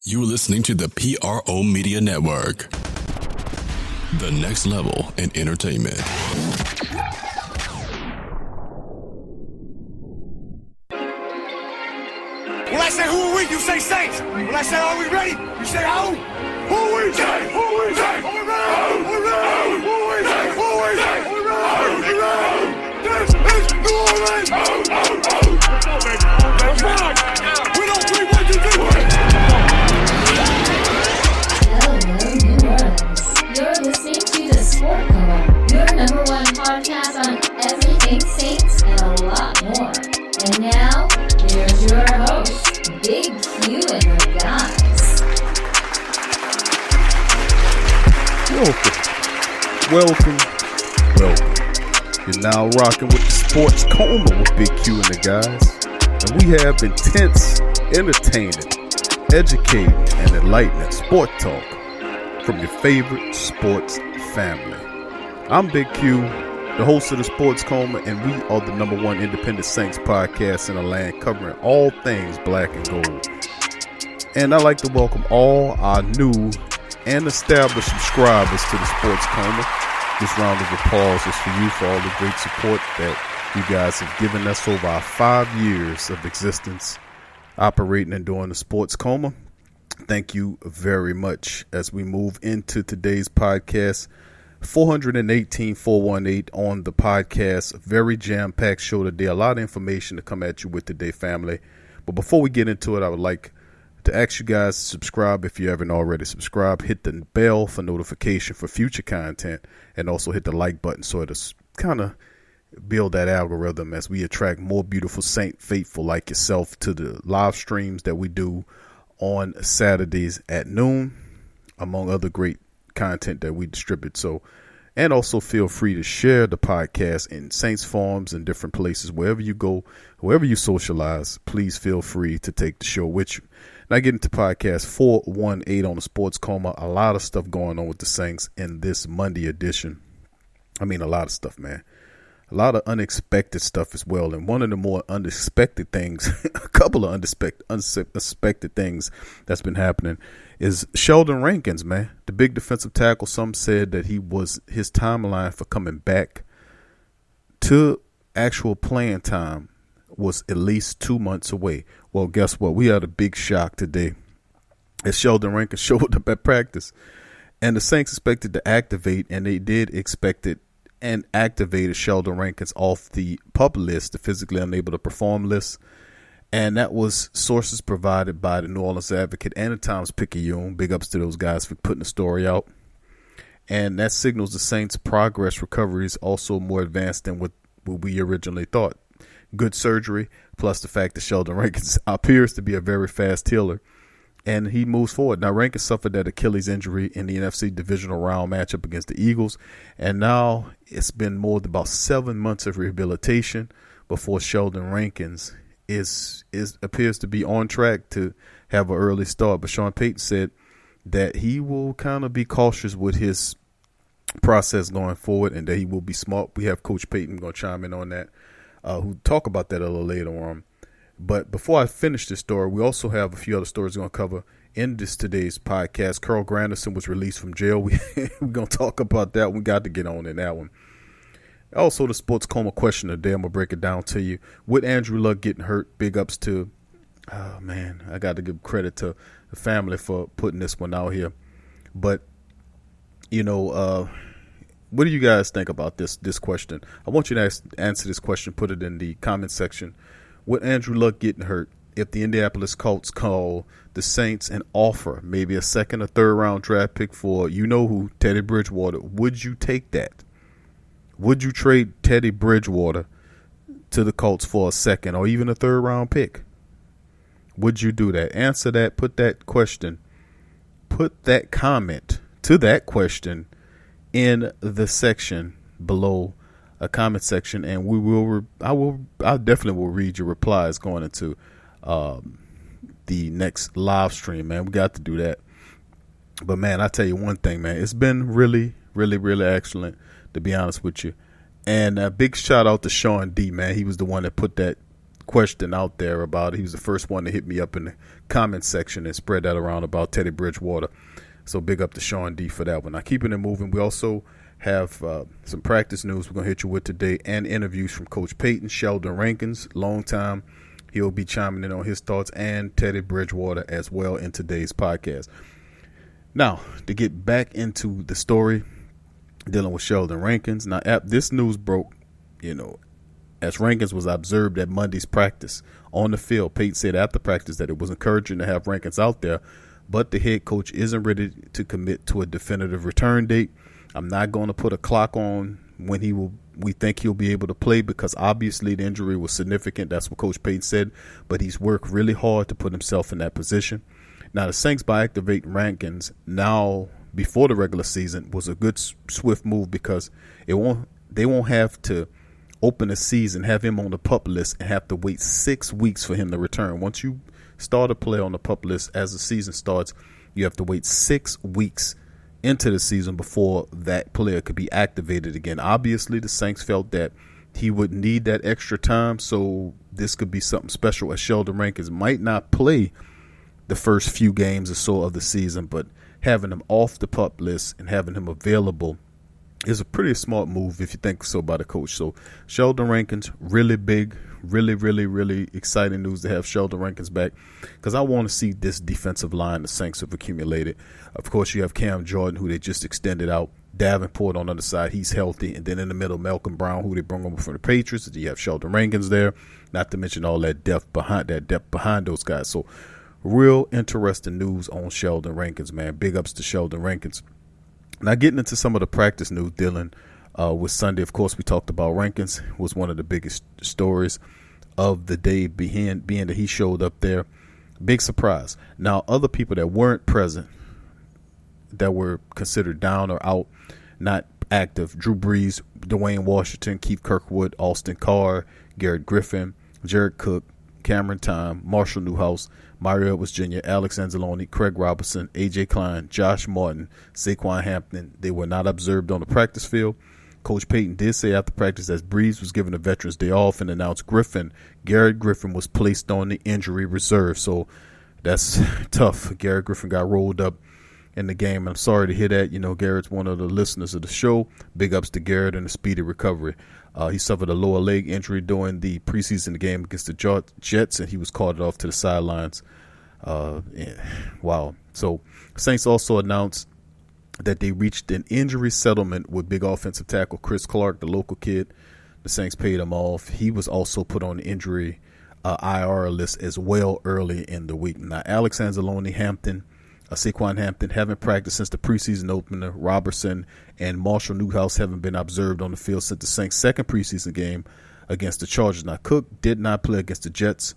You're listening to the PRO Media Network, the next level in entertainment. When I say who are we, you say Saints. When I say are we ready, you say who? Who are we? Say who are we? Say who are we? Who are we? Who are we? Say who are we? Say who are we? This is New Orleans. Let's go, baby. Let's ride. We don't play what you do. Hello, New Orleans. You're listening to the Sport Coma, your number one podcast on everything Saints and a lot more. And now, here's your host, Big Q and her guys. Welcome. You're now rocking with the Sports Coma with Big Q and the guys. And we have intense, entertaining, educating, and enlightening sport talk from your favorite sports family. I'm Big Q, the host of the Sports Coma, and we are the number one independent Saints podcast in the land, covering all things black and gold. And I'd like to welcome all our new and established subscribers to the Sports Coma. This round of applause is for you for all the great support that you guys have given us over our 5 years of existence, operating and doing the Sports Coma. Thank you very much. As we move into today's podcast, 418 on the podcast. A very jam-packed show today. A lot of information to come at you with today, family. But before we get into it, I would like to ask you guys to subscribe if you haven't already subscribed. Hit the bell for notification for future content, and also hit the like button so it'll kind of build that algorithm as we attract more beautiful Saint faithful like yourself to the live streams that we do on Saturdays at noon, among other great content that we distribute. So, and also feel free to share the podcast in Saints forums and different places, wherever you go, wherever you socialize. Please feel free to take the show with you. Now getting to podcast 418 on the Sports Coma. A lot of stuff going on with the Saints in this Monday edition. I mean, a lot of stuff, man. A lot of unexpected stuff as well. And one of the more unexpected things, a couple of unexpected things that's been happening is Sheldan Rankins, man. The big defensive tackle. Some said that his timeline for coming back to actual playing time was at least 2 months away. Well, guess what? We had a big shock today as Sheldan Rankins showed up at practice. And the Saints expected to activate, and they did expect it, and activated Sheldan Rankins off the PUP list, the physically unable to perform list. And that was sources provided by the New Orleans Advocate and the Times-Picayune. Big ups to those guys for putting the story out. And that signals the Saints' progress recovery is also more advanced than what we originally thought. Good surgery, plus the fact that Sheldan Rankins appears to be a very fast healer, and he moves forward. Now, Rankins suffered that Achilles injury in the NFC divisional round matchup against the Eagles, and now it's been more than about 7 months of rehabilitation before Sheldan Rankins appears to be on track to have an early start. But Sean Payton said that he will kind of be cautious with his process going forward, and that he will be smart. We have Coach Payton going to chime in on that. Who talk about that a little later on. But before I finish this story, we also have a few other stories we're going to cover in today's podcast. Granderson was released from jail. We're going to talk about that. We got to get on in that one. Also, the Sports Coma question of the day, I'm going to break it down to you. With Andrew Luck getting hurt, big ups to, oh man, I got to give credit to the family for putting this one out here. But, you know, what do you guys think about this question? I want you to answer this question. Put it in the comment section. With Andrew Luck getting hurt, if the Indianapolis Colts call the Saints and offer maybe a second or third round draft pick for you-know-who, Teddy Bridgewater, would you take that? Would you trade Teddy Bridgewater to the Colts for a second or even a third round pick? Would you do that? Answer that. Put that question. Put that comment to that question in the section below, a comment section, and I definitely will read your replies going into the next live stream, man. We got to do that. But man, I tell you one thing, man, it's been really, really, really excellent, to be honest with you. And a big shout out to Sean D, man. He was the one that put that question out there about, he was the first one to hit me up in the comment section and spread that around about Teddy Bridgewater. So big up to Sean D for that one. Now, keeping it moving, we also have some practice news we're going to hit you with today, and interviews from Coach Payton. Sheldan Rankins, long time. He'll be chiming in on his thoughts, and Teddy Bridgewater as well in today's podcast. Now, to get back into the story dealing with Sheldan Rankins. Now, this news broke, as Rankins was observed at Monday's practice on the field. Payton said after practice that it was encouraging to have Rankins out there, but the head coach isn't ready to commit to a definitive return date. I'm not going to put a clock on when we think he'll be able to play, because obviously the injury was significant. That's what Coach Payton said, but he's worked really hard to put himself in that position. Now, the Saints, by activating Rankins now before the regular season, was a good, swift move, because they won't have to open the season, have him on the PUP list, and have to wait 6 weeks for him to return. Once you start a player on the PUP list as the season starts, you have to wait 6 weeks into the season before that player could be activated again. Obviously, the Saints felt that he would need that extra time, so this could be something special, as Sheldan Rankins might not play the first few games or so of the season, but having him off the PUP list and having him available is a pretty smart move, if you think so, by the coach. So Sheldan Rankins, really big, really exciting news to have Sheldan Rankins back, because I want to see this defensive line the Saints have accumulated. Of course, you have Cam Jordan, who they just extended out. Davenport on the other side, he's healthy. And then in the middle, Malcolm Brown, who they brought over from the Patriots. You have Sheldan Rankins there, not to mention all that depth behind those guys. So real interesting news on Sheldan Rankins, man. Big ups to Sheldan Rankins. Now, getting into some of the practice news dealing with Sunday, of course, we talked about Rankins was one of the biggest stories of the day, being that he showed up there. Big surprise. Now, other people that weren't present, that were considered down or out, not active: Drew Brees, Dwayne Washington, Keith Kirkwood, Austin Carr, Garrett Griffin, Jared Cook, Cameron Time, Marshall Newhouse, Mario Edwards Jr., Alex Anzalone, Craig Robertson, A.J. Klein, Josh Martin, Saquon Hampton. They were not observed on the practice field. Coach Payton did say after practice that Brees was given a Veterans Day off, and announced Garrett Griffin was placed on the injury reserve. So that's tough. Garrett Griffin got rolled up in the game. I'm sorry to hear that. Garrett's one of the listeners of the show. Big ups to Garrett and a speedy recovery. He suffered a lower leg injury during the preseason game against the Jets, and he was carted off to the sidelines. Wow. So Saints also announced that they reached an injury settlement with big offensive tackle Chris Clark, the local kid. The Saints paid him off. He was also put on the injury IR list as well early in the week. Now, Alex Anzalone, Saquon Hampton haven't practiced since the preseason opener. Robertson and Marshall Newhouse haven't been observed on the field since the Saints' second preseason game against the Chargers. Now, Cook did not play against the Jets,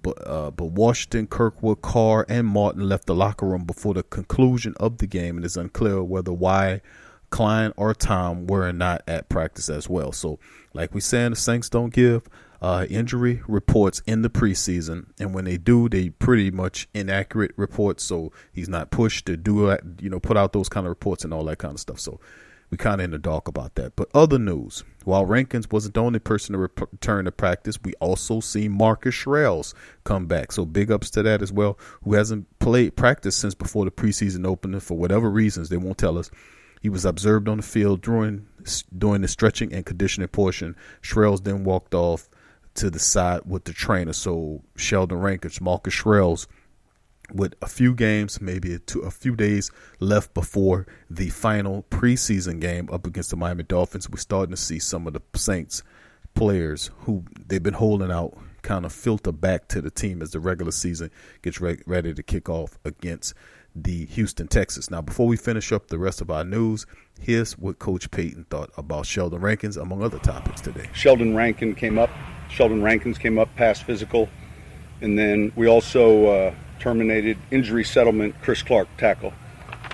but Washington, Kirkwood, Carr, and Martin left the locker room before the conclusion of the game, and it's unclear why Klein or Tom were not at practice as well. So, like we said, the Saints don't give injury reports in the preseason, and when they do, they pretty much inaccurate reports. So he's not pushed to put out those kind of reports and all that kind of stuff. So we kind of in the dark about that. But other news: while Rankins wasn't the only person to return to practice, we also see Marcus Shrells come back. So big ups to that as well, who hasn't practiced since before the preseason opener for whatever reasons they won't tell us. He was observed on the field during the stretching and conditioning portion. Shrells then walked off to the side with the trainer. So Sheldan Rankins, Marcus Shrells, with a few games, maybe a few days left before the final preseason game up against the Miami Dolphins, we're starting to see some of the Saints players who they've been holding out kind of filter back to the team as the regular season gets ready to kick off against the Houston Texans. Now, before we finish up the rest of our news, here's what Coach Payton thought about Sheldan Rankins, among other topics today. Sheldan Rankins came up past physical, and then we also terminated injury settlement Chris Clark, tackle.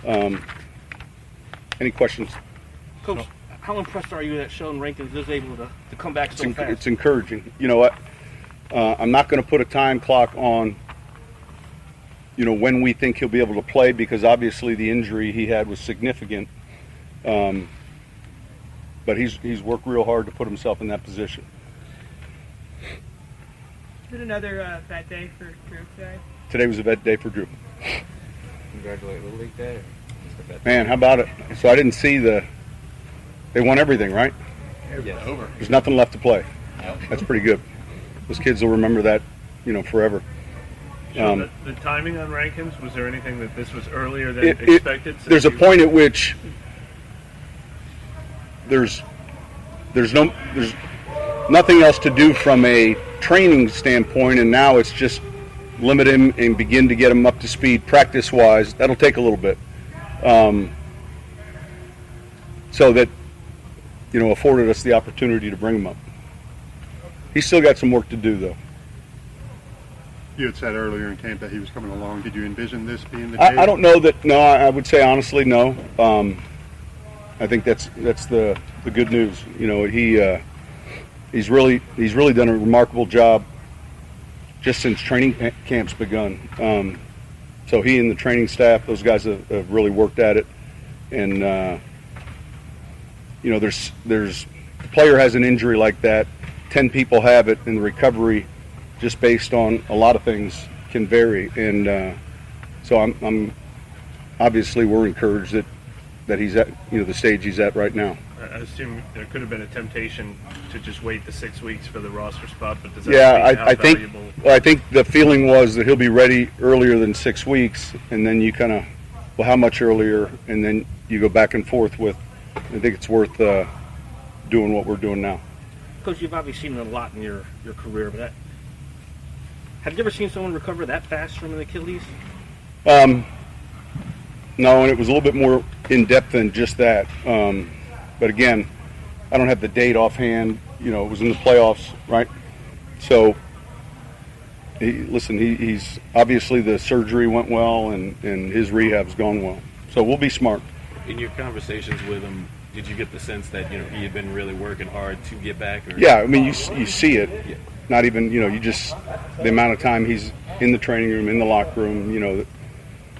Any questions? Coach, how impressed are you that Sheldan Rankins is able to come back so fast? It's encouraging. You know what? I'm not going to put a time clock on when we think he'll be able to play, because obviously the injury he had was significant. But he's worked real hard to put himself in that position. Is it another bad day for Drew today? Today was a bad day for Drew. Congratulate Little League Day. Man, how about it? So I didn't see they won everything, right? Yeah, over. There's nothing left to play. That's pretty good. Those kids will remember that, forever. So the timing on Rankins, was there anything that this was earlier than expected? There's a point at which there's nothing else to do from a training standpoint, and now it's just limit him and begin to get him up to speed practice-wise. That'll take a little bit. So that, afforded us the opportunity to bring him up. He's still got some work to do, though. You had said earlier in camp that he was coming along. Did you envision this being the case? I don't know that. No, I would say honestly, no. I think that's the good news. He's really done a remarkable job just since training camp's begun. So he and the training staff, those guys have really worked at it. And there's the player has an injury like that, 10 people have it, and the recovery, just based on a lot of things, can vary. And so I'm obviously we're encouraged that he's at the stage he's at right now. I assume there could have been a temptation to just wait the 6 weeks for the roster spot, but does that speak to how valuable? I think the feeling was that he'll be ready earlier than 6 weeks, and then you kind of, how much earlier, and then you go back and forth with. I think it's worth doing what we're doing now. Coach, you've obviously seen it a lot in your career, but have you ever seen someone recover that fast from an Achilles? No, and it was a little bit more in depth than just that. But again, I don't have the date offhand. It was in the playoffs, right? So, he's obviously the surgery went well, and his rehab's gone well. So we'll be smart. In your conversations with him, did you get the sense that he had been really working hard to get back? Or? Yeah, I mean you see it. Yeah. Not even you just the amount of time he's in the training room, in the locker room.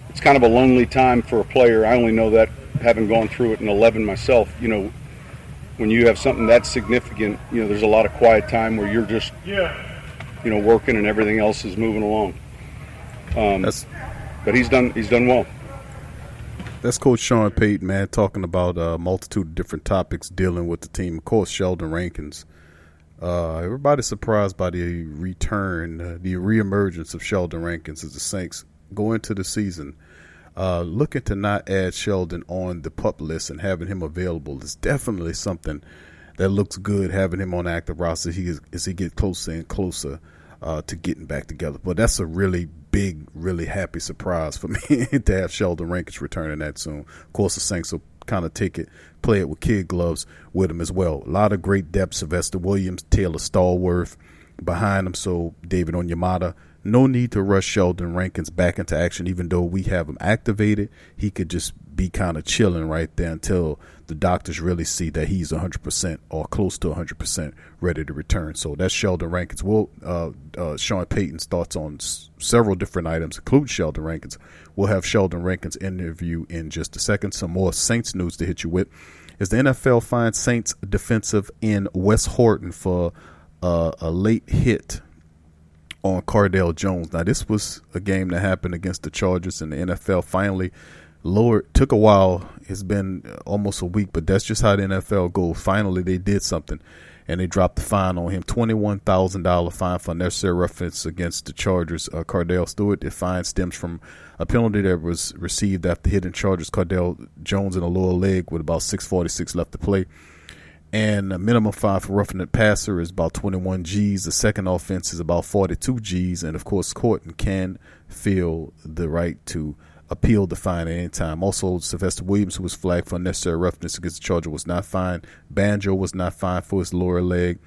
It's kind of a lonely time for a player. I only know that having gone through it in 11 myself. When you have something that significant, there's a lot of quiet time where you're just working and everything else is moving along. But he's done well. That's Coach Sean Payton, man, talking about a multitude of different topics dealing with the team. Of course, Sheldan Rankins. Everybody's surprised by the return, the reemergence of Sheldan Rankins as the Saints go into the season. Looking to not add Sheldan on the PUP list and having him available is definitely something that looks good, having him on the active roster as he gets closer and closer to getting back together. But that's a really big, really happy surprise for me to have Sheldan Rankins returning that soon. Of course, the Saints will kind of play it with kid gloves with him as well. A lot of great depth: Sylvester Williams, Taylor Stallworth behind him. So David Onyemata. No need to rush Sheldan Rankins back into action, even though we have him activated. He could just be kind of chilling right there until the doctors really see that he's 100% or close to 100% ready to return. So that's Sheldan Rankins. Sean Payton's thoughts on several different items, include Sheldan Rankins. We'll have Sheldan Rankins interview in just a second. Some more Saints news to hit you with. Is the NFL fined Saints defensive end Wes Horton for a late hit on Cardale Jones. Now, this was a game that happened against the Chargers, and the NFL finally lowered. Took a while. It's been almost a week, but that's just how the NFL goes. Finally, they did something, and they dropped the fine on him. $21,000 fine for unnecessary roughness against the Chargers. Cardale Stewart. The fine stems from a penalty that was received after hitting Chargers Cardale Jones in the lower leg with about 6:46 left to play. And a minimum fine for roughing the passer is about 21 G's. The second offense is about 42 G's. And, of course, Horton can feel the right to appeal the fine at any time. Also, Sylvester Williams, who was flagged for unnecessary roughness against the Charger, was not fined. Banjo was not fined for his lower leg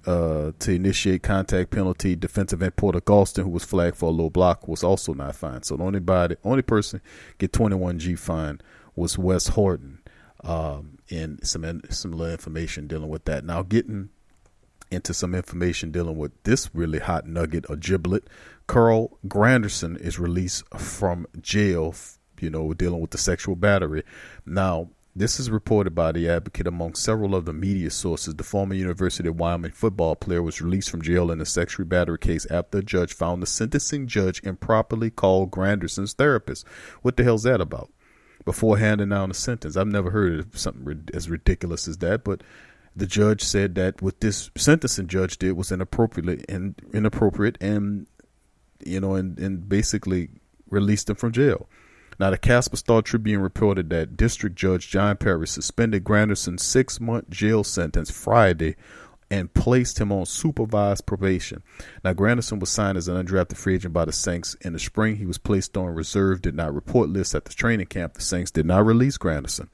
to initiate contact penalty. Defensive end Porter Galston, who was flagged for a low block, was also not fined. So the only person get 21 G fine was Wes Horton. And some little information dealing with that. Now, getting into some information dealing with this really hot nugget or giblet. Carl Granderson is released from jail, dealing with the sexual battery. Now, This is reported by The Advocate among several other media sources. The former University of Wyoming football player was released from jail in a sexual battery case after a judge found the sentencing judge improperly called Granderson's therapist. What the hell's that about? Before handing down a sentence. I've never heard of something as ridiculous as that, but the judge said that what this sentencing judge did was inappropriate and basically released him from jail. Now, the Casper Star Tribune reported that District Judge John Perry suspended Granderson's 6-month jail sentence Friday and placed him on supervised probation. Now, Granderson was signed as an undrafted free agent by the Saints in the spring. He was placed on reserve, did not report list at the training camp. The Saints did not release Granderson.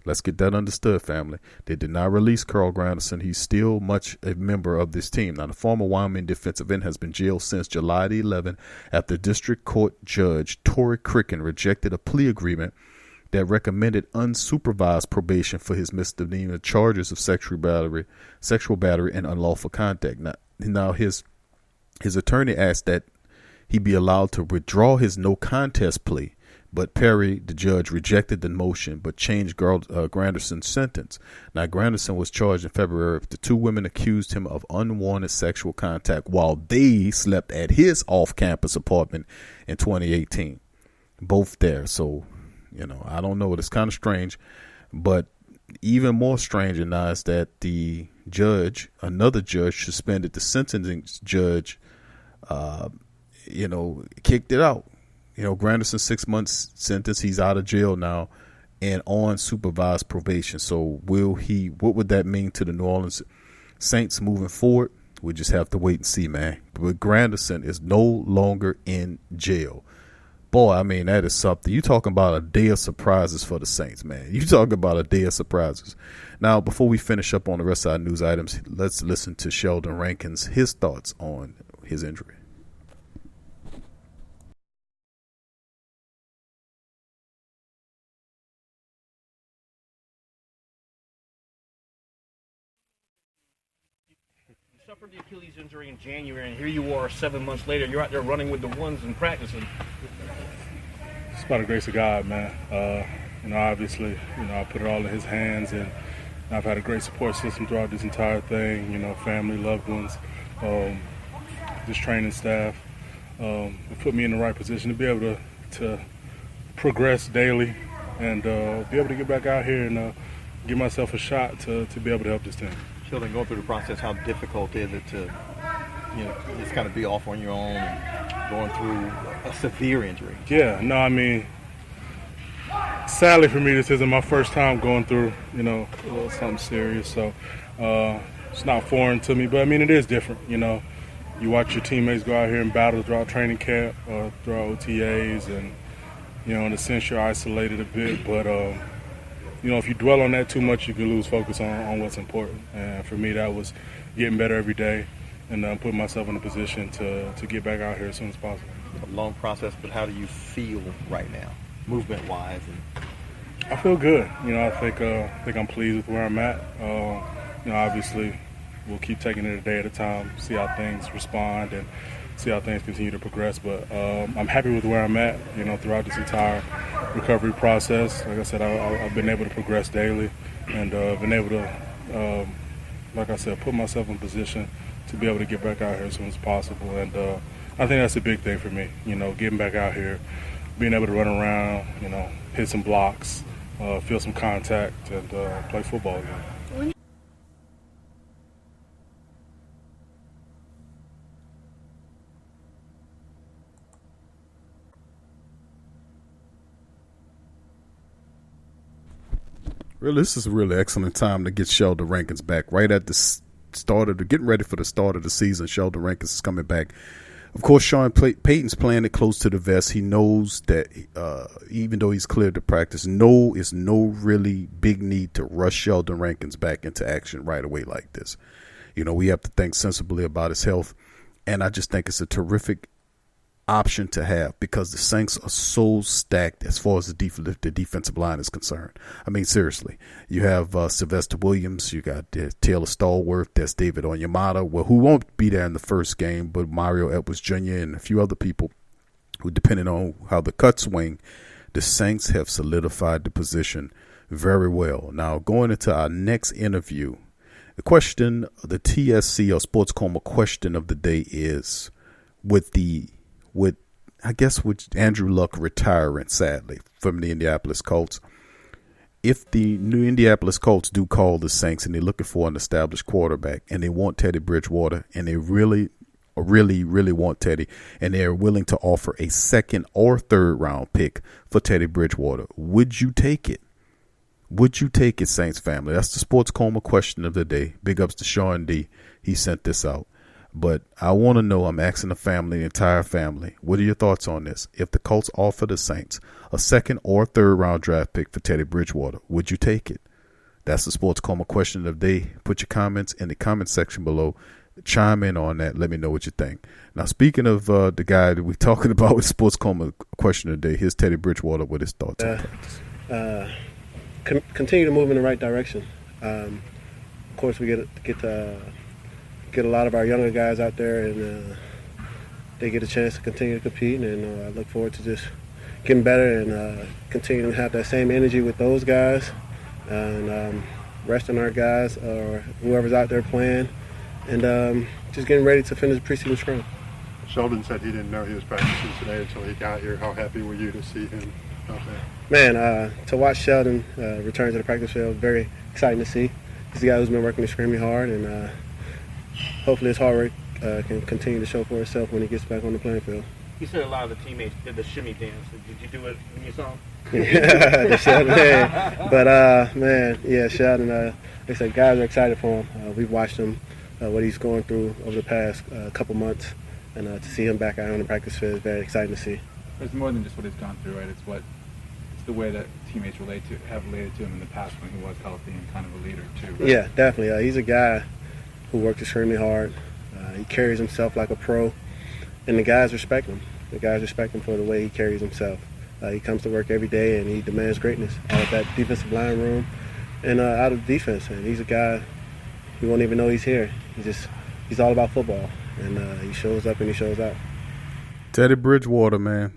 Let's get that understood, family. They did not release Carl Granderson. He's still much a member of this team. Now, the former Wyoming defensive end has been jailed since July 11 after District Court Judge Torrey Cricken rejected a plea agreement that recommended unsupervised probation for his misdemeanor charges of sexual battery, and unlawful contact. Now his attorney asked that he be allowed to withdraw his no contest plea. But Perry, the judge, rejected the motion but changed Granderson's sentence. Now, Granderson was charged in February. The two women accused him of unwanted sexual contact while they slept at his off-campus apartment in 2018. Both there. So, I don't know. It's kind of strange. But even more stranger now is that the judge, another judge, suspended the sentencing judge, kicked it out. Granderson's 6 months sentence, he's out of jail now and on supervised probation. So what would that mean to the New Orleans Saints moving forward? We just have to wait and see, man. But Granderson is no longer in jail. Boy, I mean, that is something. You talking about a day of surprises for the Saints, man. You talking about a day of surprises. Now, before we finish up on the rest of our news items, let's listen to Sheldan Rankins, his thoughts on his injury. Suffered the Achilles injury in January, and here you are 7 months later. You're out there running with the ones and practicing. It's by the grace of God, man. Obviously, I put it all in His hands, and I've had a great support system throughout this entire thing. Family, loved ones, this training staff. It put me in the right position to be able to progress daily and be able to get back out here and give myself a shot to be able to help this team. Sheldon, going through the process, how difficult is it to, just kind of be off on your own and going through a severe injury? Yeah, no, I mean, sadly for me, this isn't my first time going through, something serious. So it's not foreign to me, but I mean, it is different. You watch your teammates go out here and battle throughout training camp, throughout OTAs, and, in a sense, you're isolated a bit, but if you dwell on that too much, you can lose focus on what's important. And for me, that was getting better every day and putting myself in a position to get back out here as soon as possible. A long process, but how do you feel right now, movement-wise? I feel good. I think I'm pleased with where I'm at. Obviously, we'll keep taking it a day at a time, see how things respond, and see how things continue to progress. But I'm happy with where I'm at, throughout this entire recovery process. Like I said, I've been able to progress daily and been able to, like I said, put myself in position to be able to get back out here as soon as possible. And I think that's a big thing for me, getting back out here, being able to run around, hit some blocks, feel some contact, and play football again. Really, this is a really excellent time to get Sheldan Rankins back. Right at the getting ready for the start of the season, Sheldan Rankins is coming back. Of course, Sean Payton's playing it close to the vest. He knows that even though he's cleared to practice, is no really big need to rush Sheldan Rankins back into action right away like this. We have to think sensibly about his health, and I just think it's a terrific option to have because the Saints are so stacked as far as the defensive line is concerned. I mean, seriously, you have Sylvester Williams, you got Taylor Stallworth, there's David Onyemata, who won't be there in the first game, but Mario Edwards Jr. and a few other people who, depending on how the cuts swing, the Saints have solidified the position very well. Now, going into our next interview, the TSC or Sports Coma question of the day is with Andrew Luck retiring, sadly, from the Indianapolis Colts. If the new Indianapolis Colts do call the Saints and they're looking for an established quarterback and they want Teddy Bridgewater and they really want Teddy and they're willing to offer a second or third round pick for Teddy Bridgewater, would you take it? Would you take it, Saints family? That's the Sports Coma question of the day. Big ups to Sean D. He sent this out. But I want to know, I'm asking the entire family, what are your thoughts on this? If the Colts offer the Saints a second or third round draft pick for Teddy Bridgewater, would you take it? That's the Sports Coma question of the day. Put your comments in the comment section below. Chime in on that. Let me know what you think. Now, speaking of the guy that we're talking about with Sports Coma question of the day, here's Teddy Bridgewater with his thoughts on practice. Continue to move in the right direction. Of course, we get a lot of our younger guys out there, and they get a chance to continue to compete. And I look forward to just getting better and continuing to have that same energy with those guys, and resting our guys or whoever's out there playing, and just getting ready to finish the preseason strong. Sheldan said he didn't know he was practicing today until he got here. How happy were you to see him out there? Man, to watch Sheldan return to the practice field, very exciting to see. He's a guy who's been working extremely hard, and hopefully his hard work can continue to show for itself when he gets back on the playing field. He said a lot of the teammates did the shimmy dance. Did you do it when you saw him? Yeah, Sheldan, man. But, man, yeah, Sheldan, like I said, guys are excited for him. We've watched him, what he's going through over the past couple months, and to see him back out on the practice field is very exciting to see. It's more than just what he's gone through, right? It's the way that teammates have related to him in the past when he was healthy and kind of a leader too. Right? Yeah, definitely. He's a guy who worked extremely hard. He carries himself like a pro, and the guys respect him. The guys respect him for the way he carries himself. He comes to work every day and he demands greatness out of that defensive line room and out of defense. And he's a guy you won't even know he's here. He's all about football, and he shows up and he shows out. Teddy Bridgewater, man,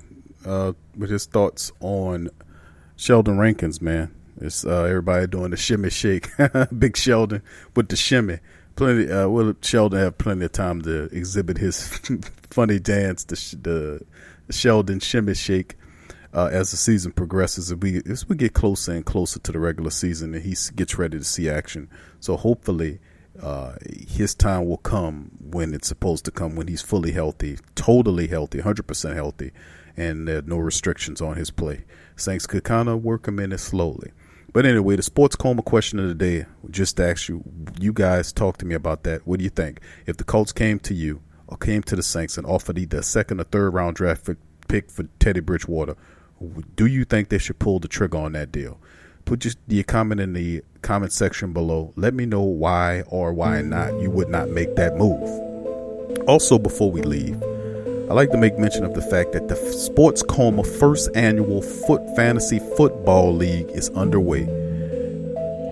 with his thoughts on Sheldan Rankins, man. It's everybody doing the shimmy shake. Big Sheldan with the shimmy. Will Sheldan have plenty of time to exhibit his funny dance, the Sheldan shimmy shake, as the season progresses. As we get closer and closer to the regular season, and he gets ready to see action. So hopefully his time will come when it's supposed to come, when he's fully healthy, totally healthy, 100% healthy, and there are no restrictions on his play. Saints could kind of work him in it slowly. But anyway, the Sports Coma question of the day, just ask you guys talk to me about that. What do you think? If the Colts came to you or came to the Saints and offered either a second or third round draft pick for Teddy Bridgewater, do you think they should pull the trigger on that deal? Put your comment in the comment section below. Let me know why or why not you would not make that move. Also, before we leave, I'd like to make mention of the fact that the Sports Coma first annual Fantasy Football League is underway.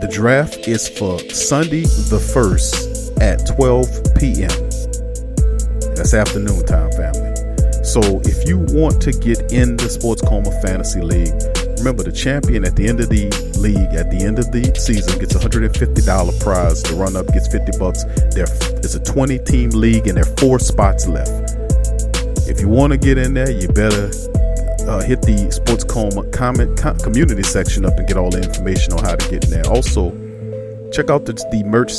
The draft is for Sunday the 1st at 12 p.m. That's afternoon time, family. So if you want to get in the Sports Coma Fantasy League, remember the champion at the end of the league, at the end of the season, gets a $150 prize. The runner-up gets $50. There's a 20-team league and there are 4 spots left. If you want to get in there, you better hit the Sports Coma community section up and get all the information on how to get in there. Also, check out the merch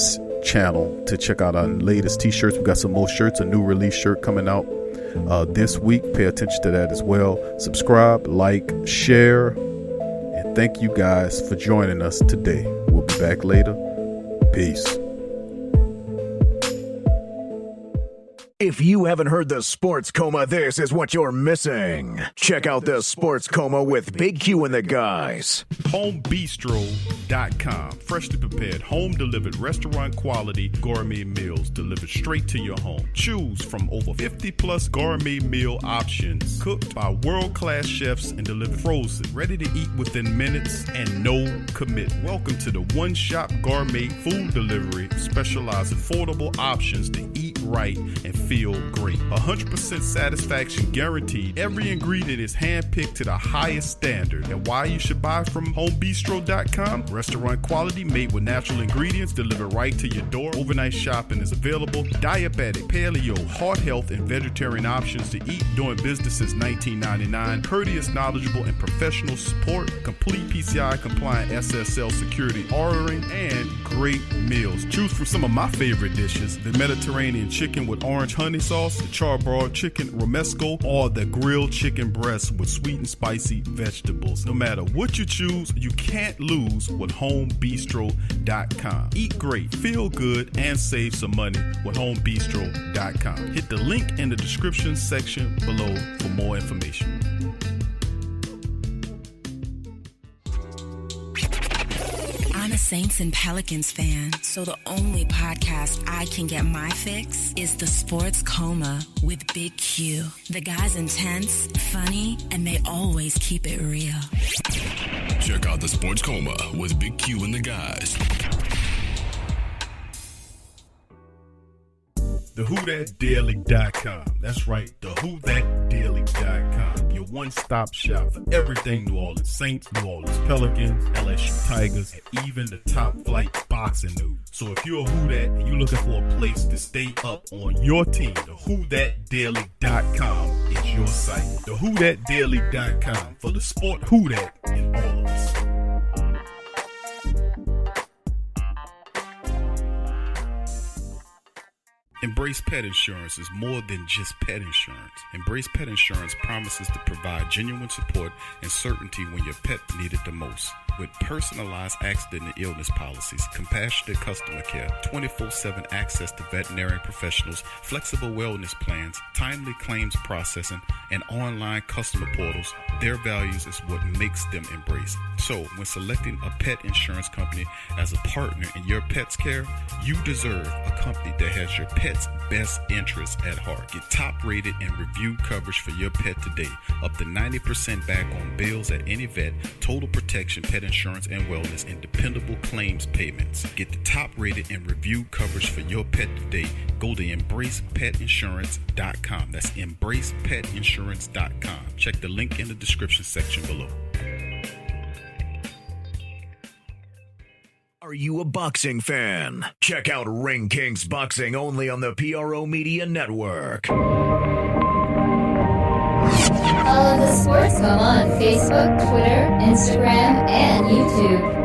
channel to check out our latest t-shirts. We got some more shirts, a new release shirt coming out this week. Pay attention to that as well. Subscribe, like, share, and thank you guys for joining us today. We'll be back later. Peace. If you haven't heard the Sports Coma, this is what you're missing. Check out the Sports Coma with Big Q and the guys. Homebistro.com. Freshly prepared, home-delivered, restaurant-quality gourmet meals delivered straight to your home. Choose from over 50-plus gourmet meal options cooked by world-class chefs and delivered frozen, ready to eat within minutes and no commitment. Welcome to the one-shop gourmet food delivery, specialized affordable options to eat right and feel feel great. 100% satisfaction guaranteed. Every ingredient is handpicked to the highest standard. And why you should buy from homebistro.com? Restaurant quality made with natural ingredients delivered right to your door. Overnight shopping is available. Diabetic, paleo, heart health, and vegetarian options to eat. Doing business since 1999. Courteous, knowledgeable, and professional support. Complete PCI compliant SSL security ordering, and great meals. Choose from some of my favorite dishes: the Mediterranean chicken with orange honey sauce, the charbroiled chicken romesco, or the grilled chicken breast with sweet and spicy vegetables. No matter what you choose, you can't lose with homebistro.com. Eat great, feel good, and save some money with homebistro.com. Hit the link in the description section below for more information. I'm a Saints and Pelicans fan, so the only podcast I can get my fix is The Sports Coma with Big Q. The guy's intense, funny, and they always keep it real. Check out The Sports Coma with Big Q and the guys. TheWhoThatDaily.com. That's right, TheWhoThatDaily.com. Your one-stop shop for everything New Orleans Saints, New Orleans Pelicans, LSU Tigers, and even the top flight boxing news. So if you're a Who That and you're looking for a place to stay up on your team, TheWhoThatDaily.com is your site. TheWhoThatDaily.com for the sport Who That in all of us. Embrace Pet Insurance is more than just pet insurance. Embrace Pet Insurance promises to provide genuine support and certainty when your pet needed the most. With personalized accident and illness policies, compassionate customer care, 24/7 access to veterinary professionals, flexible wellness plans, timely claims processing, and online customer portals, their values is what makes them Embrace. So, when selecting a pet insurance company as a partner in your pet's care, you deserve a company that has your pet's best interests at heart. Get top-rated and reviewed coverage for your pet today. Up to 90% back on bills at any vet, total protection, pet insurance and wellness, and dependable claims payments. Get the top-rated and reviewed coverage for your pet today. Go to EmbracePetInsurance.com. That's EmbracePetInsurance.com. Check the link in the description section below. Are you a boxing fan? Check out Rankins Boxing only on the PRO Media Network. Follow The Sports Coma on Facebook, Twitter, Instagram, and YouTube.